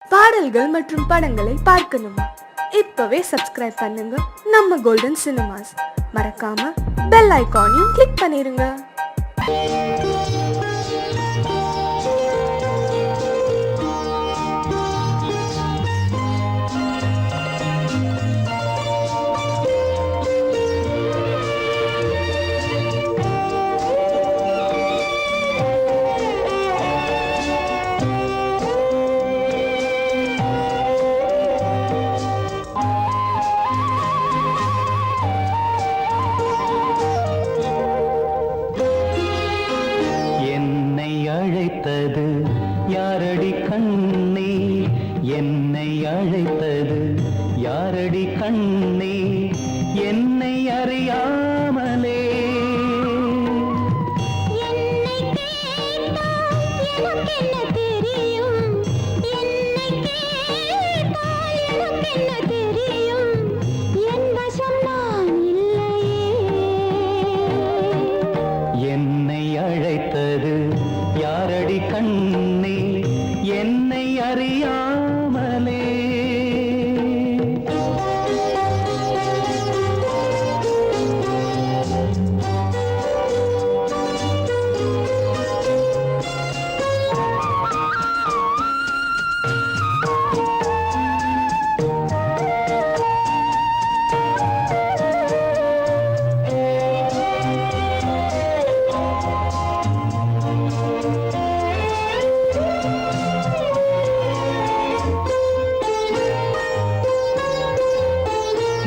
பாடல்கள் மற்றும் படங்களை பார்க்கணுமா? இப்பவே சப்ஸ்கிரைப் பண்ணுங்க நம்ம கோல்டன் சினிமாஸ். மறக்காம பெல் ஐகானையும் கிளிக் பண்ணிருங்க. அழைத்தது யாரடி கண்ணே, என்னை அழைத்தது யாரடி கண்ணே, என்னை அறியாமலே. என்னை கேட்டால் எனக்கென்ன தெரியும், என்னை கேட்டால் எனக்கென்ன தெரியும், என் வசம் நான் இல்லையே. என்னை அழைத்தது யாரடி கண்ணே, என்னை அறியாமலே.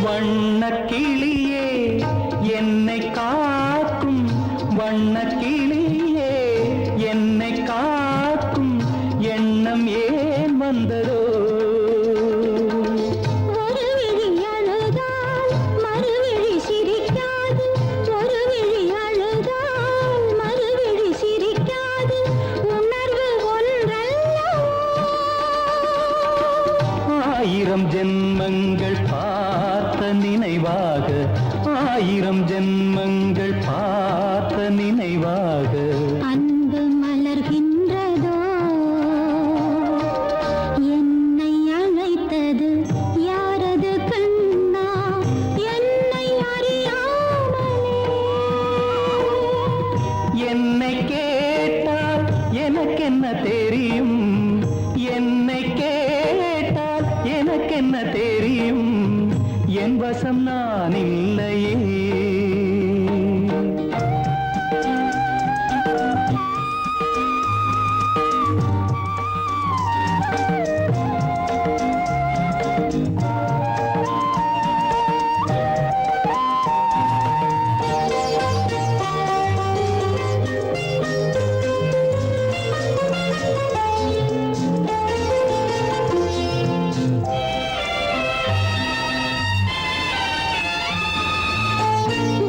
வண்ணக்கிளியே என்னை காக்கும், வண்ணக்கிளியே என்னை காக்கும் எண்ணம் ஏன் வந்ததோ. ஒரு விழி அழுதால் மறுவிழி சிரிக்காது, ஒரு விழி அழுதால் மறுவிழி சிரிக்காது, உணர்வு ஒன்றல்லவோ. ஆயிரம் ஜென்மங்கள் பார்த்த நினைவாக, ஆயிரம் ஜென்மங்கள் பார்த்த நினைவாக அன்பு மலர்கின்றதோ. என்னை அழைத்தது யாரது கண்ணா, என்னை அறியாமலே. என்னை கேட்டால் எனக்கென்ன தெரியும், என்னை கேட்டால் எனக்கென்ன தெரியும், என் வசம் நான் இல்லையே.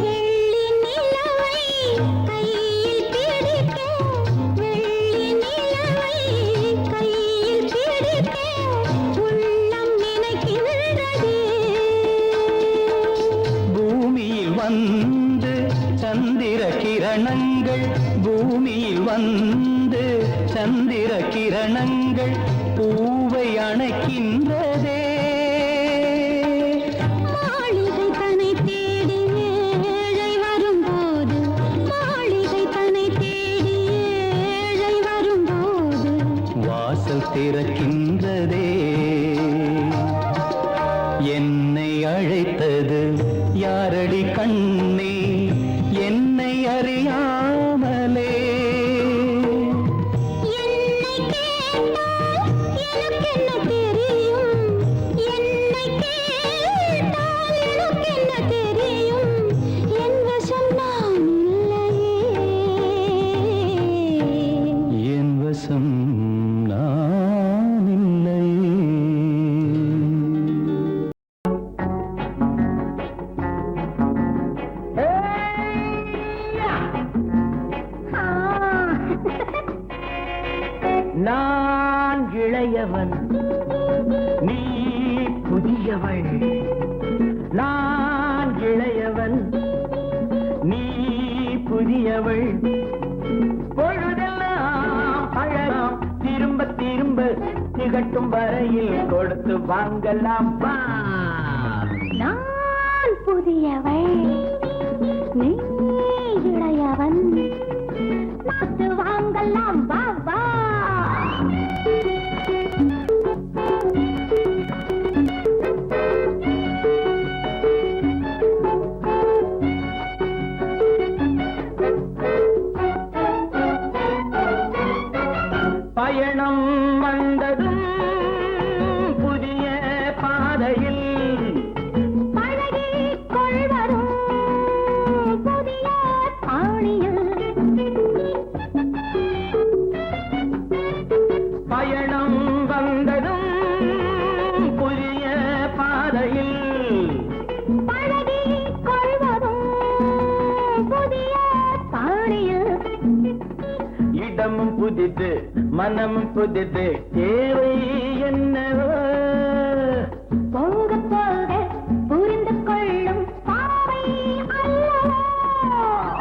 வெள்ளி நிலவை கையில் பிடிக்க, வெள்ளி நிலவை கையில் பிடிக்க உள்ளம் நினைக்கின்றதே. பூமியில் வந்து சந்திர கிரணங்கள், பூமியில் வந்து சந்திர கிரணங்கள் பூவை அணைக்கின்றதே. மாளிகை தன்னை தேடி ஏழை வரும்போது, மாளிகை தன்னை தேடி ஏழை வரும்போது, வாசல் திறக்கின்றதே. என்னை அழைத்தது யாரடி கண்ணே, என்னை அறியாமலே. என்னை கேட்டால் எனக்கென்ன தெரியும், என்னை கேட்டால் எனக்கென்ன தெரியும், என் வசம் நான் இல்லையே. என் வசம் நான் இல்லையே. நான் இளையவன், நீ புதியவள். நான் இளையவன், நீ புதியவள். பொழுதெல்லாம் பழகாம், திரும்ப திரும்ப திகட்டும் வரையில் கொடுத்து வாங்கலாம் வா. நான் புதியவள் நீ இளையவன் பார்த்து வாங்கலாம் வா வா. பயணம் வந்ததும் புதிய பாதையில் பழகிக் கொள்வதும் புதிய பாணியில். பயணம் வந்ததும் புதிய பாதையில் பழகிக் கொள்வதும் புதிய பாணியில். இடமும் புதிது மனமும் புதிது தேவை என்னவோ போக போக புரிந்து கொள்ளும் பாவை அல்லவோ.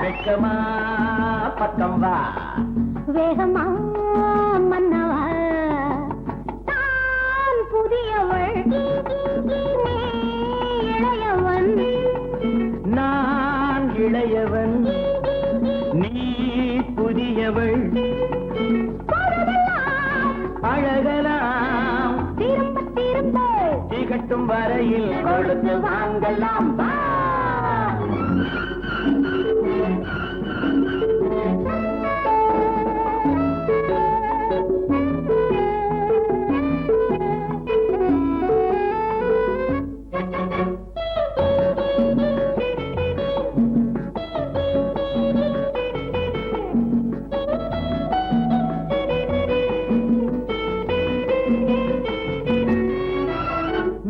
வெக்கமா பக்கம் வா. வேகமா மன்னவா தான் புதியவள் நீ இளையவன். நான் இளையவன் நீ புதியவள் அழகலாம் திரும்ப திரும்ப திகட்டும் வரையில் கொடுத்து வாங்கலாம் வா.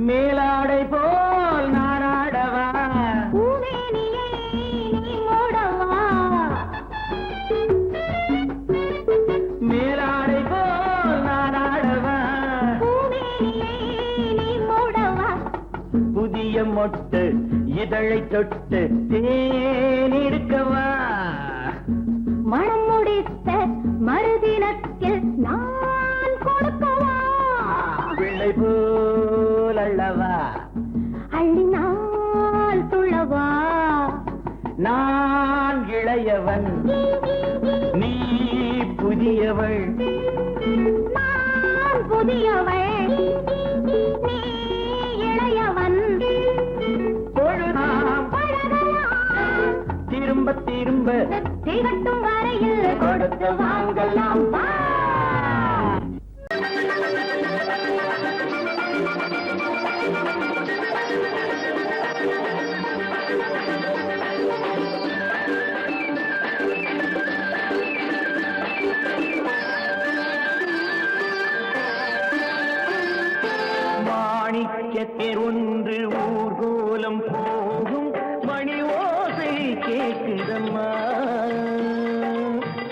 மேலாடை போல் நாராடவா பூமேனியை நீ மூடவா. மேலாடை போல் நாராடவா பூமேனியை நீ மூடவா. புதிய மொட்டு இதழை தொட்டு தேனெடுக்கவா. மனம் முடித்த மறுதினத்தில் நான் கொடுக்கவா. பிள்ளை போல் அல்லவா அள்ளினால் துள்ளவா. நான் இளையவன் நீ புதியவள் நான் புதியவள் நீ இளையவன். பொழுதாம் பழகலாம் திரும்ப திரும்ப திகட்டும் வரையில் கொடுத்து வாங்கலாம் வா. மாணிக்கத்தில் ஒன்று ஊர்கோலம் போகும் மணி ஓசை கேட்குதம்மா.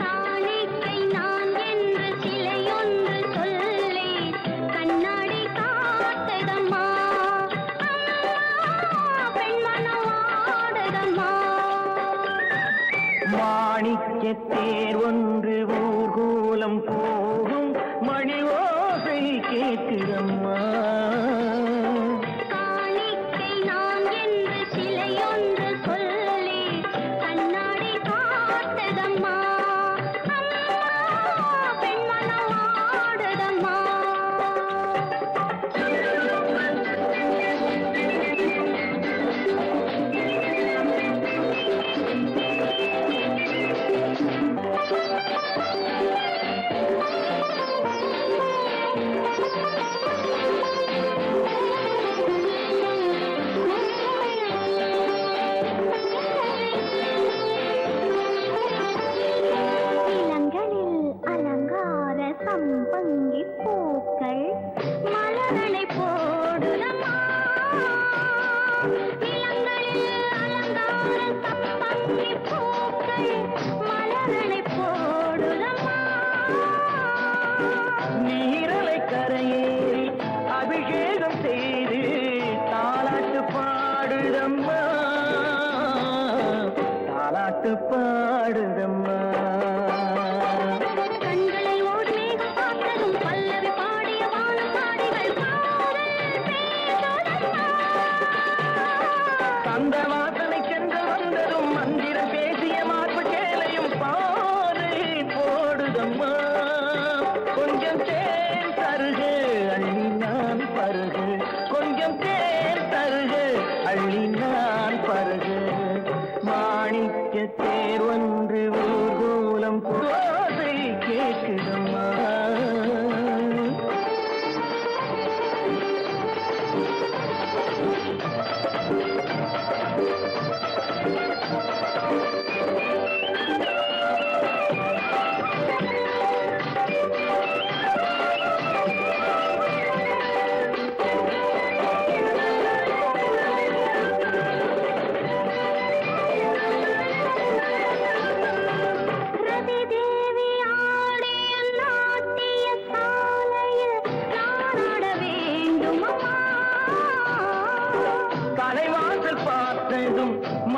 காணிக்கை நான் என்று சிலையொன்று சொல்லி கண்ணாடி காட்டுதம்மா. பெண்மனம் ஆடுதம்மா. மாணிக்கத்தேர் ஒன்று ஊர்கோலம் போகும் மணி ஓசை கேட்குதம்மா. காணிக்கை நான் என்று சிலையொன்று சொல்லி கண்ணாடி காட்டுதம்மா. பெண்மனம் ஆடுதம்மா. இளங்களில் அலங்கார சம்பங்கி பூக்கள் மலரனை போடுதம்மா. இளங்களில் அலங்கார சம்பங்கி பூக்கள் மலரனை போடுதம்மா. நீரலை கரையேறி அபிஷேகம் செய்து தாலாட்டு பாடுதம்மா. தாலாட்டு பாடுதம்மா. கண்களை ஓடி மேகம் பார்த்ததும் பல்லவி பாடிய வான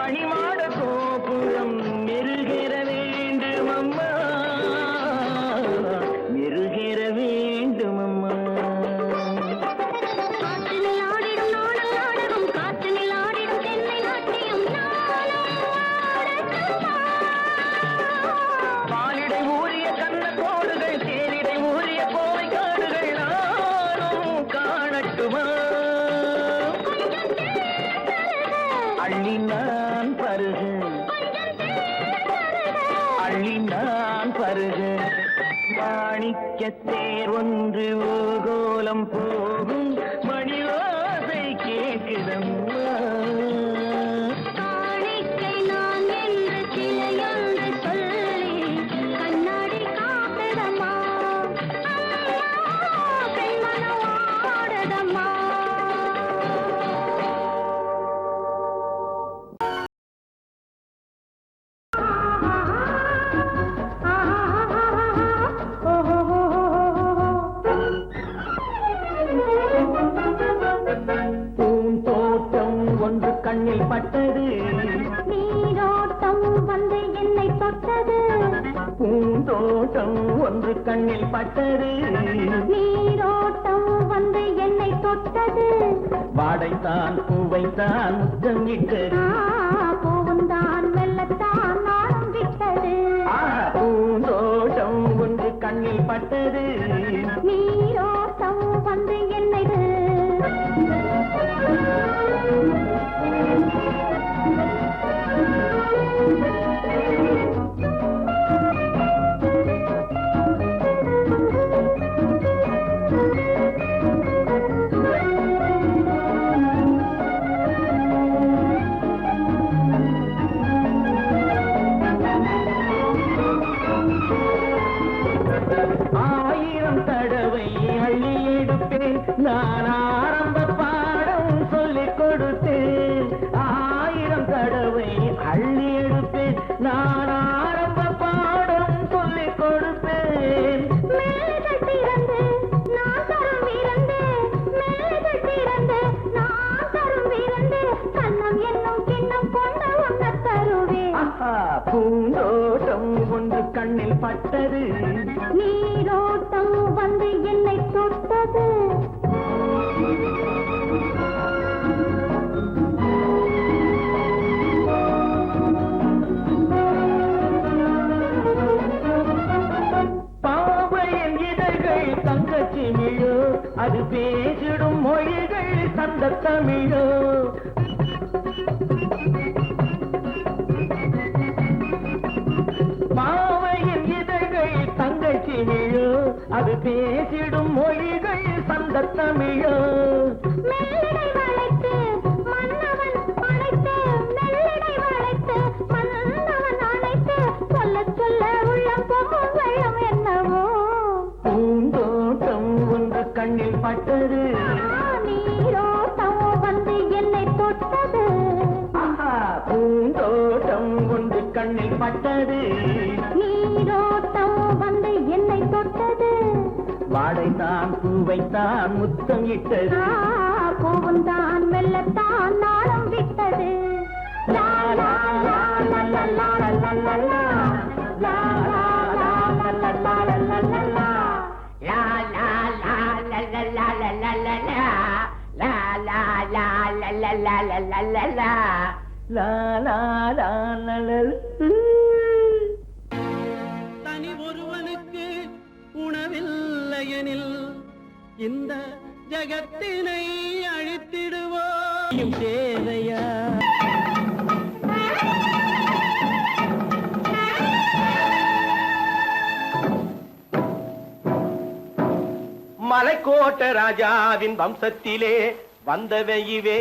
மணிமாட கோபுரம் மெருகேற வேண்டும் அம்மா, மெருகேற வேண்டும் அம்மா. காற்றினில் ஆடிடும் நாடல் நாடகம், காற்றினில் ஆடிடும் தென்னை நாட்டியம் பாலிடை ஊறிய கண்ண கோடுகள், தேரிடை ஊறிய கோவை காடுகள் நானும் காணட்டுமா? அள்ளி நான் பருகு, அள்ளி நான் பருகு, மாணிக்கத்தேர் ஒன்று ஊர்கோலம் போகும் மணிவாசை கேட்குதம்மா. காணிக்கை நான் என்று சிலையொன்று சொல்லி கண்ணாடி காப்பிடமா, பெண்மனம் ஆடதம்மா. பூந்தோட்டம் ஒன்று கண்ணில் பட்டது, நீரோட்டம் வந்து என்னை தொட்டது, பூந்தோட்டம் ஒன்று கண்ணில் பட்டது, நீரோட்டம் வந்து என்னை தொட்டது. வாடைத்தான் பூவைத்தான் முத்தம் இட்டது, பூவுந்தான் வெள்ளத்தான் நாளும் விட்டது, பூந்தோட்டம் ஒன்று கண்ணில் பட்டது, நீரோட்டம் வந்து என்னை ஆயிரம் தடவை அள்ளி எடுப்பேன், நான் ஆரம்ப பாடம் சொல்லிக் கொடுத்தேன். ஆயிரம் தடவை அள்ளி எடுப்பேன், நான் ஆரம்ப பாடம் சொல்லிக் கொடுப்பேன். மேலைகள் திறந்து நான் தரும் விருந்து, மேலைகள் திறந்து நான் தரும் விருந்து, கண்ணம் என்னும் கிண்ணம் கொண்டு உண்ண தருவேன். பூந்தோட்டம் ஒன்று கண்ணில் பட்டது, நீரோட்டம் வந்து என்னை தொட்டது. பாவையின் இதழ்கள் தங்கச்சி மிழோ, அது பேசிடும் மொழிகள் சந்த தமிழோ. பாவையின் இதழ்கள் தங்கச்சி மிழோ, அது பேசிடும் மொழிகள் சந்த தமிழோ. மெல்லிடை வளைத்து மன்னவன் அணைத்து, மெல்லிடை வளைத்து மன்னவன் அணைத்து, சொல்ல சொல்ல உள்ளம் பொங்கும் வெள்ளம் என்னவோ. பூந்தோட்டம் ஒன்று கண்ணில் பட்டது, நீரோட்டம் வந்து என்னை தொட்டது, பூந்தோட்டம் ஒன்று கண்ணில் பட்டது, நீரோட்டம் வந்து என்னை தொட்டது. வாடைத்தான் பூவைத்தான் முத்தம் இட்டது, பூவுந்தான் மெல்லத்தான் நாளம் விட்டது. லா லா லா லா லா லா லா லா லா. லா லா லா லா லா லா லா லா லா. லா லா லா லா லா லா லா லா லா. லா லா லா லா லா லா லா லா லா லா. லா லா லா லா லா. தனி ஒருவனுக்கு உணவில்லையெனில் இந்த ஜகத்தினை அழித்திடுவோம் தேவையா? மலைக்கோட்ட ராஜாவின் வம்சத்திலே வந்தவையுவே,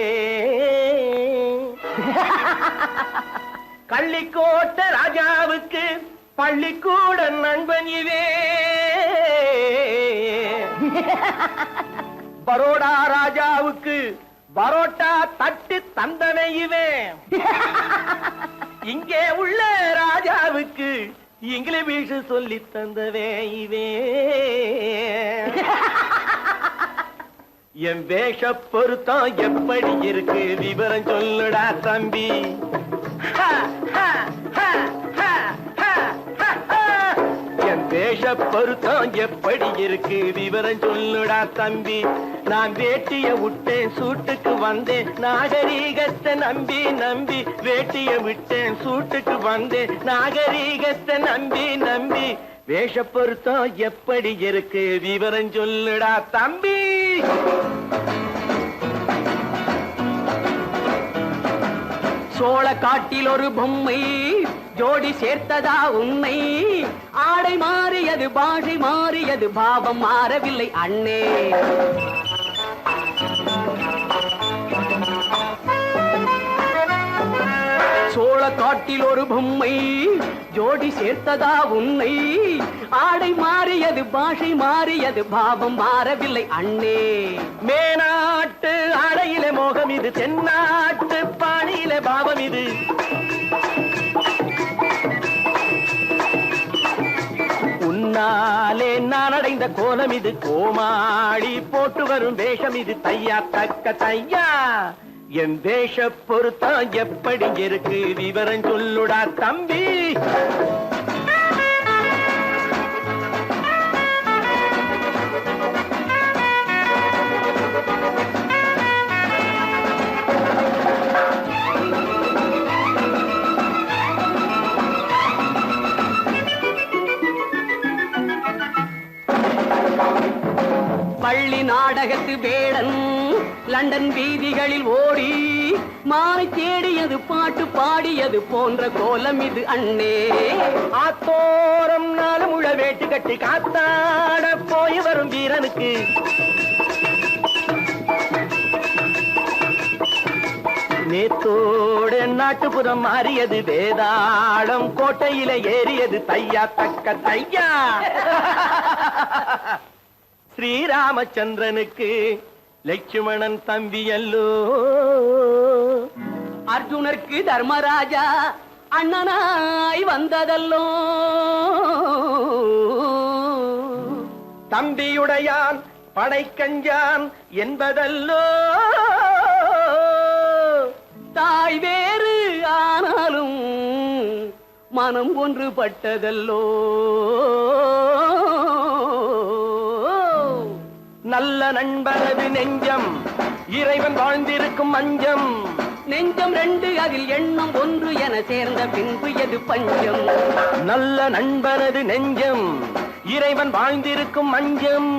கள்ளிக்கோட்ட ராஜாவுக்கு பள்ளிக்கூட நண்பன் இவே, பரோடா ராஜாவுக்கு பரோட்டா தட்டு தந்தனை இவே, இங்கே உள்ள ராஜாவுக்கு இங்கிலீஷ் சொல்லி தந்தவே இவே. என் வேஷ பொருத்தம் எப்படி இருக்கு விவரம் சொல்லுடா தம்பி, என் வேஷ பொருத்தம் எப்படி இருக்கு விவரம் சொல்லுடா தம்பி. நான் வேட்டிய விட்டேன் சூட்டுக்கு வந்தேன் நாகரீகத்தை நம்பி நம்பி. வேட்டிய விட்டேன் சூட்டுக்கு வந்தேன் நாகரீகத்தை நம்பி நம்பி. வேஷ பொருத்தம் எப்படி இருக்கு விவரம் சொல்லுடா தம்பி. சோழ காட்டில் ஒரு பொம்மை ஜோடி சேர்த்ததா உண்மை. ஆடை மாறியது பாஷை மாறியது பாவம் மாறவில்லை அண்ணே. சோழ காட்டில் ஒரு பொம்மை ஜோடி சேர்த்ததா உண்மை. ஆடை மாறியது பாஷை மாறியது பாவம் மாறவில்லை அண்ணே. மேனாட்டு ஆடையிலே மோகம் இது தென்னாட்டு பாணியிலே பாவம் இது. உன்னாலே நான் அடைந்த கோலம் இது. கோமாளி போட்டு வரும் வேஷம் இது. தையா தக்க தையா என் வேஷ பொருத்தம் எப்படி இருக்கு விவரம் சொல்லுடா தம்பி. பள்ளி நாடகத்து வேடன் லண்டன் வீதிகளில் ஓடி மாலை தேடியது பாட்டு பாடியது போன்ற கோலம் இது அண்ணே. ஆத்தோரம் நாலு முழ வேட்டு கட்டி காத்தாட போய் வரும் வீரனுக்கு நேத்தோடு நாட்டுப்புறம் மாறியது. வேதாளம் கோட்டையில ஏறியது. தையா தக்க தையா ஸ்ரீராமச்சந்திரனுக்கு லட்சுமணன் தம்பி அல்லோ. அர்ஜுனருக்கு தர்மராஜா அண்ணனாய் வந்ததல்லோ. தம்பியுடையான் படைக்கஞ்சான் என்பதல்லோ. தாய் வேறு ஆனாலும் மனம் ஒன்றுபட்டதல்லோ. நல்ல நண்பனது நெஞ்சம் இறைவன் வாழ்ந்திருக்கும் மஞ்சம். நெஞ்சம் ரெண்டு அதில் எண்ணம் ஒன்று என சேர்ந்த பின்பு எது பஞ்சம். நல்ல நண்பனது நெஞ்சம் இறைவன் வாழ்ந்திருக்கும் மஞ்சம்.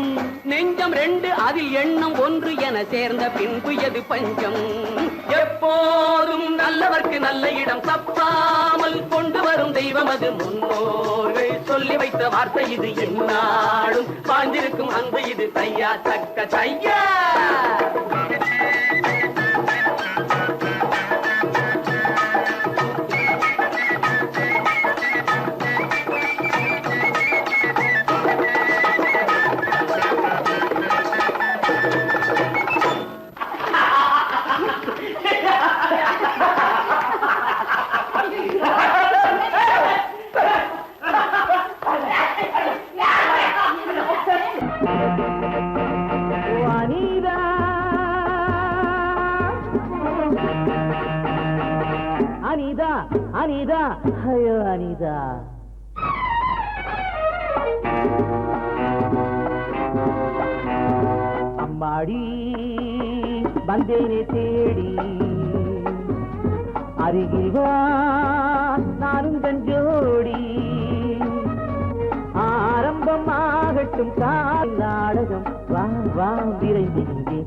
நெஞ்சம் ரெண்டு அதில் எண்ணம் ஒன்று என சேர்ந்த பின்பு எது பஞ்சம். எப்போதும் நல்லவர்க்கு நல்ல இடம் தப்பாமல் கொண்டு வரும் தெய்வம் அது. முன்னோர்கள் சொல்லி வைத்த வார்த்தை இது. என்னாலும் வாழ்ந்திருக்கும் அந்த இது. தையா தக்க தையா அனிதா அனிதா ஐயோ அனிதா. அம்மாடி வந்தேனே தேடி அருகில் வா நானும் தஞ்சோடி. ஆரம்பமாகட்டும் கால் நாடகம் வா வா விரைந்தே.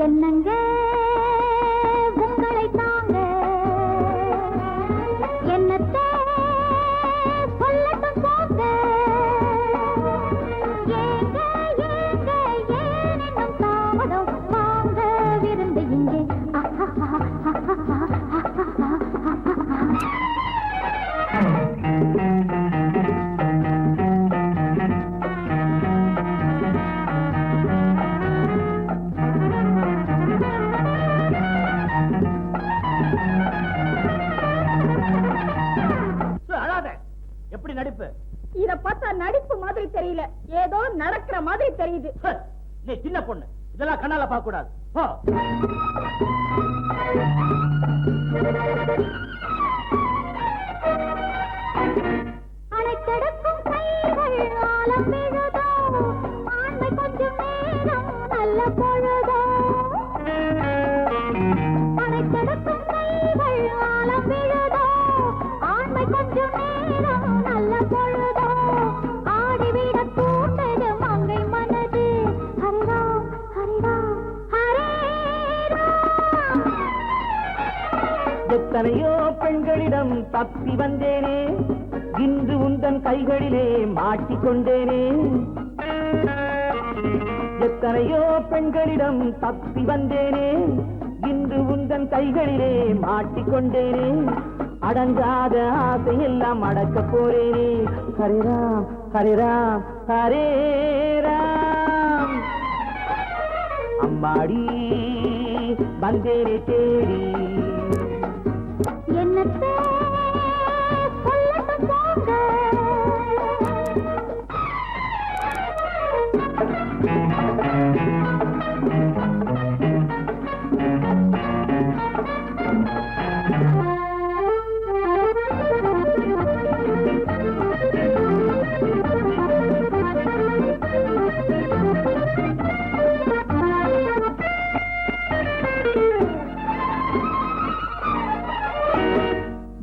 என்னங்க உங்களை தாங்க என்னத்தை சொல்லட்டும் போங்க. ஏங்க ஏங்க ஏனென்னும் தாமதம் வாங்க விருந்து இங்கே. எப்படி நடிப்பு? இத பார்த்தா நடிப்பு மாதிரி தெரியல, ஏதோ நடக்கிற மாதிரி தெரியுது. நீ சின்ன பொண்ணு, இதெல்லாம் கண்ணால பார்க்க கூடாது. அணைக்கடக்கும் கைகள் ஆலம் விழுதோ, ஆண்மை கொஞ்சம் நேரம் நல்ல பொழுதோ. அணைக்கடக்கும் கைகள் ஆலம் விழுதோ, ஆண்மை கொஞ்சம் நேரம் நல்ல பொழுதோ. ஆடிவிட தூண்டது மங்கை மனது. ஹரிராம் ஹரிராம் ஹரே ராம். எத்தனையோ பெண்களிடம் தப்பி வந்தேனே, இன்று உந்தன் கைகளிலே மாட்டிக்கொண்டேனே. எத்தனையோ பெண்களிடம் தப்பி வந்தேனே, இன்று உந்தன் கைகளிலே மாட்டிக்கொண்டேனே. அடங்காத ஆசையெல்லாம் அடக்க போறேனே. ஹரிராம் ஹரிராம் ஹரே ராம். அம்மாடி வந்தேனே தேடி, என்னத்தை சொல்லட்டும் போங்க.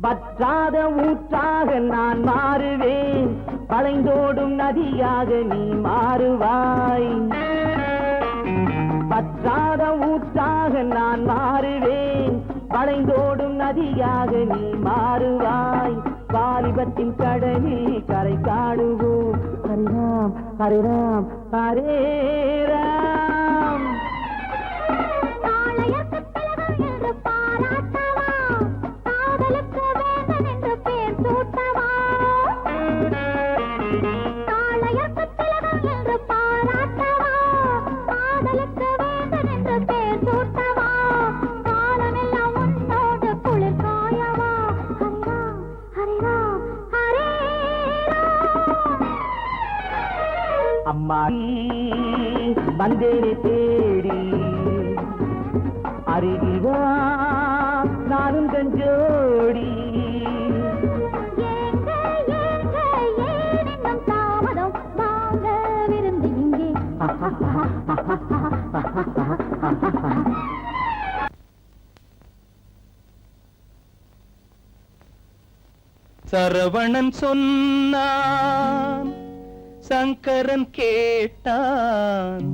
வற்றாத ஊற்றாக நான் மாறுவேன், வளைந்தோடும் நதியாக நீ மாறுவாய். வற்றாத ஊற்றாக நான் மாறுவேன், வளைந்தோடும் நதியாக நீ மாறுவாய். வாலிபத்தின் கடலில் கரை காணுவோம். ஹரிராம் ஹரிராம் ஹரே ராம். அம்மாடி வந்தேனே தேடி, அருகிவா நானும் கஞ்சோடி. தாமதம் வாங்க விருந்து இங்கே. சரவணன் சொன்னான், சங்கரன் கேட்டான்,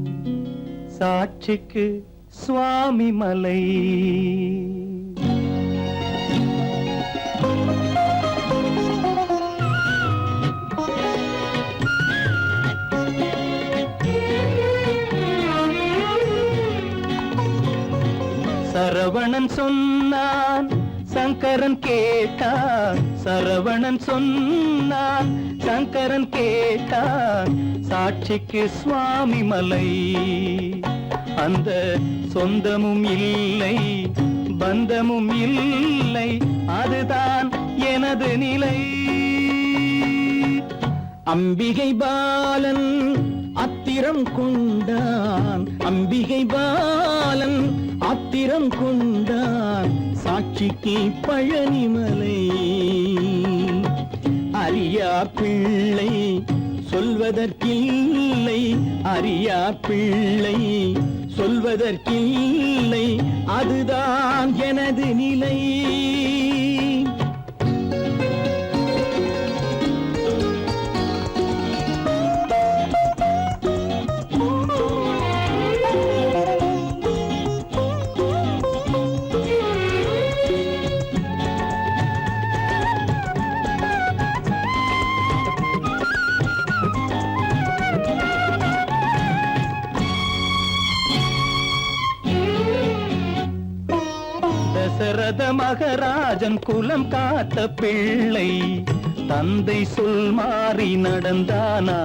சாட்சிக்கு சுவாமி மலை. சரவணன் சொன்னான், சங்கரன் கேட்டான், சரவணன் சொன்னான், சங்கரன் கேட்டான், சாட்சிக்கு சுவாமி மலை. அந்த சொந்தமும் இல்லை, பந்தமும் இல்லை, அதுதான் எனது நிலை. அம்பிகை பாலன் அத்திரம் கொண்டான், அம்பிகை பாலன் ஆத்திரம் கொண்டான், சாட்சிக்கு பழனிமலை. அறியா பிள்ளை சொல்வதற்கில்லை, அறியா பிள்ளை சொல்வதற்கில்லை, அதுதான் எனது நிலை. தசரத மகராஜன் குலம் காத்த பிள்ளை, தந்தை சொல் மாறி நடந்தானா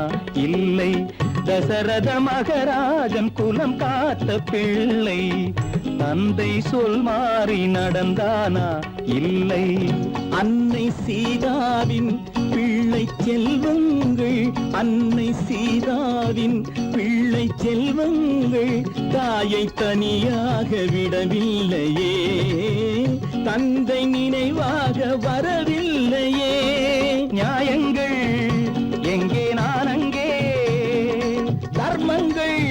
இல்லை. தசரத மகராஜன் குலம் காத்த பிள்ளை, தந்தை சொல் மாறி நடந்தானா இல்லை. அன்னை சீதாவின் பிள்ளை செல்வங்கள் அன்னை சீதாவின் பிள்ளை செல்வங்கள் தாயை தனியாக விடவில்லையே, தந்தை நினைவாக வரவில்லையே. நியாயங்கள் எங்கே நான் அங்கே, தர்மங்கள்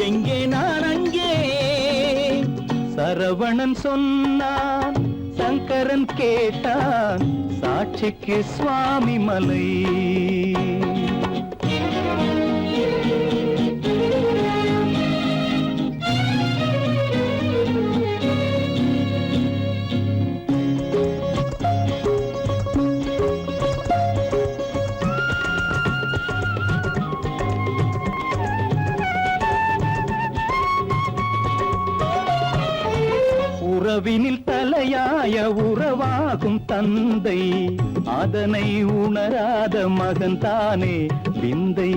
எங்கே நான் அங்கே. சரவணன் சொன்னான், சங்கரன் கேட்டான், சாட்சிக்கு சுவாமி மலை. உறவினில் தலையாய உறவாகும் தந்தை, அதனை உணராத மகன் தானே விந்தை.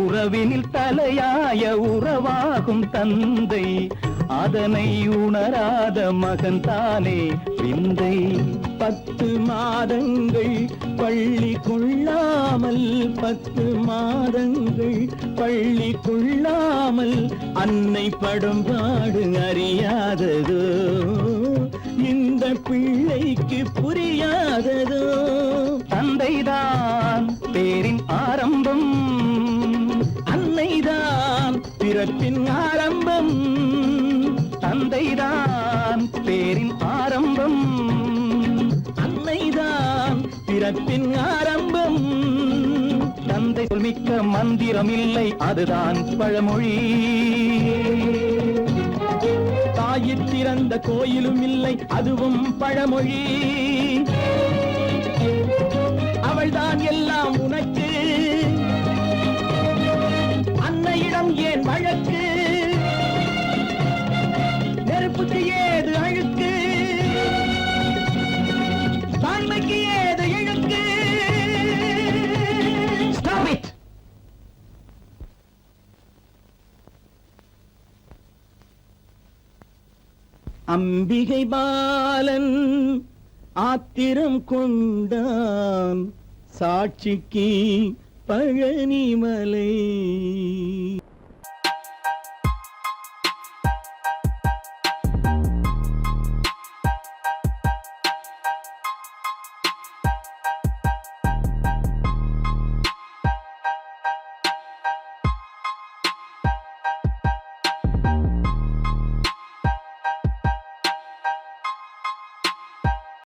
உறவினில் தலையாய உறவாகும் தந்தை, அதனை உணராத மகன் தானே விந்தை. 10 மாதங்கள் பள்ளி கொள்ளாமல், 10 மாதங்கள் பள்ளி கொள்ளாமல் அன்னை படும்பாடு அறியாததோ, இந்த பிள்ளைக்கு புரியாததோ. தந்தைதான் பேரின் ஆரம்பம், அன்னைதான் பிறப்பின் ஆரம்பம். தந்தைதான் பேரின் ஆரம்பம், அன்னைதான் பிறப்பின் ஆரம்பம். தந்தை சொல்மிக்க மந்திரம் இல்லை, அதுதான் பழமொழி. தாயிற் திறந்த கோயிலும் இல்லை, அதுவும் பழமொழி. அவள்தான் எல்லாம் உனக்கு, அன்னையிடம் ஏன் வழக்கு? நெருப்புக்கு ஏது அழுக்கு, தாய்மைக்கு ஏது இழுக்கு? Stop it! அம்பிகை பாலன் ஆத்திரம் கொண்டான், சாட்சிக்கு பழனிமலை.